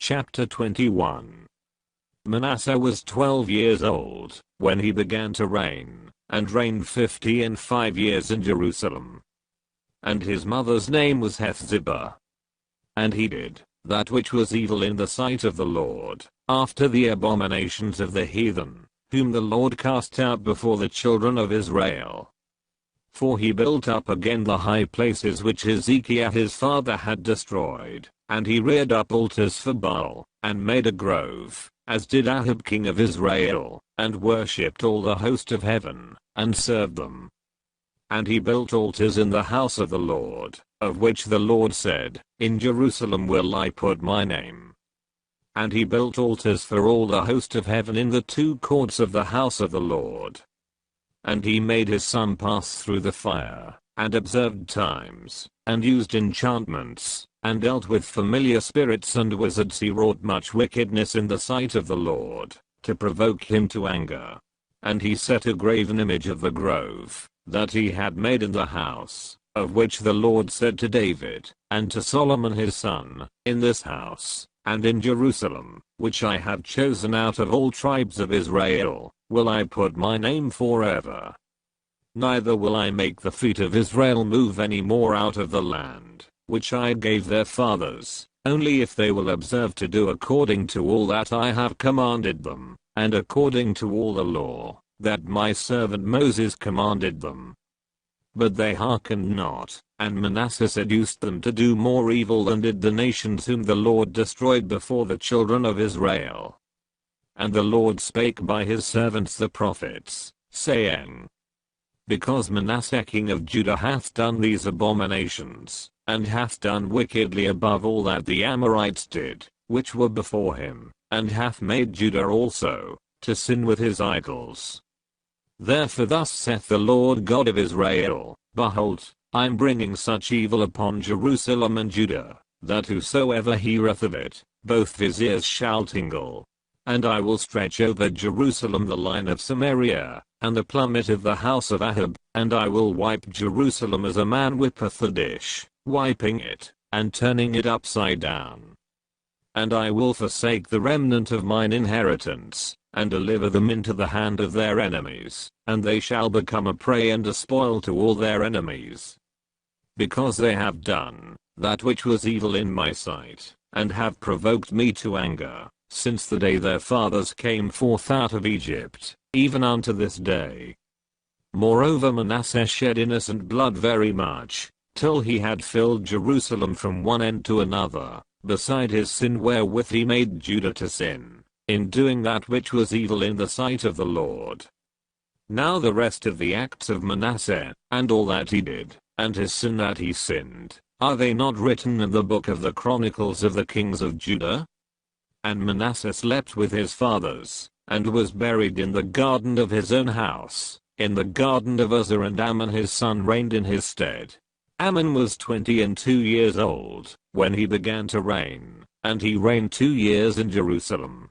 Chapter 21. Manasseh was 12 years old when he began to reign, and reigned 55 years in Jerusalem. And his mother's name was Hephzibah. And he did that which was evil in the sight of the Lord, after the abominations of the heathen, whom the Lord cast out before the children of Israel. For he built up again the high places which Hezekiah his father had destroyed, and he reared up altars for Baal, and made a grove, as did Ahab king of Israel, and worshipped all the host of heaven, and served them. And he built altars in the house of the Lord, of which the Lord said, In Jerusalem will I put my name. And he built altars for all the host of heaven in the two courts of the house of the Lord. And he made his son pass through the fire, and observed times, and used enchantments, and dealt with familiar spirits and wizards. He wrought much wickedness in the sight of the Lord, to provoke him to anger. And he set a graven image of the grove, that he had made in the house, of which the Lord said to David, and to Solomon his son, In this house, and in Jerusalem, which I have chosen out of all tribes of Israel, will I put my name forever. Neither will I make the feet of Israel move any more out of the land, which I gave their fathers, only if they will observe to do according to all that I have commanded them, and according to all the law, that my servant Moses commanded them. But they hearkened not, and Manasseh seduced them to do more evil than did the nations whom the Lord destroyed before the children of Israel. And the Lord spake by his servants the prophets, saying, Because Manasseh king of Judah hath done these abominations, and hath done wickedly above all that the Amorites did, which were before him, and hath made Judah also to sin with his idols. Therefore thus saith the Lord God of Israel, Behold, I am bringing such evil upon Jerusalem and Judah, that whosoever heareth of it, both his ears shall tingle. And I will stretch over Jerusalem the line of Samaria, and the plummet of the house of Ahab, and I will wipe Jerusalem as a man whippeth a dish, wiping it, and turning it upside down. And I will forsake the remnant of mine inheritance, and deliver them into the hand of their enemies, and they shall become a prey and a spoil to all their enemies. Because they have done that which was evil in my sight, and have provoked me to anger, since the day their fathers came forth out of Egypt, even unto this day. Moreover Manasseh shed innocent blood very much, till he had filled Jerusalem from one end to another, beside his sin wherewith he made Judah to sin, in doing that which was evil in the sight of the Lord. Now the rest of the acts of Manasseh, and all that he did, and his sin that he sinned, are they not written in the book of the Chronicles of the kings of Judah? And Manasseh slept with his fathers, and was buried in the garden of his own house, in the garden of Uzzah, and Amon his son reigned in his stead. Amon was 22 years old when he began to reign, and he reigned 2 years in Jerusalem.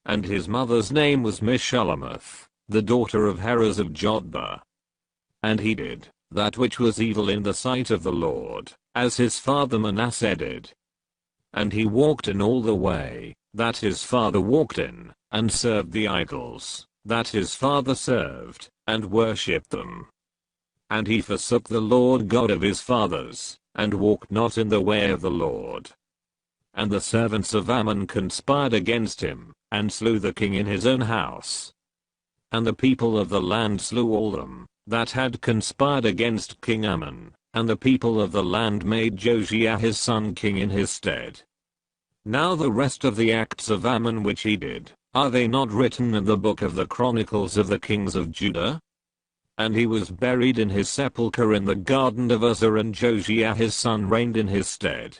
And his mother's name was Meshullemeth, the daughter of Heres of Jotbah. And he did that which was evil in the sight of the Lord, as his father Manasseh did. And he walked in all the way that his father walked in, and served the idols that his father served, and worshipped them. And he forsook the Lord God of his fathers, and walked not in the way of the Lord. And the servants of Ammon conspired against him, and slew the king in his own house. And the people of the land slew all them that had conspired against King Ammon, and the people of the land made Josiah his son king in his stead. Now the rest of the acts of Ammon which he did, are they not written in the book of the Chronicles of the kings of Judah? And he was buried in his sepulchre in the garden of Uzzah, and Josiah his son reigned in his stead.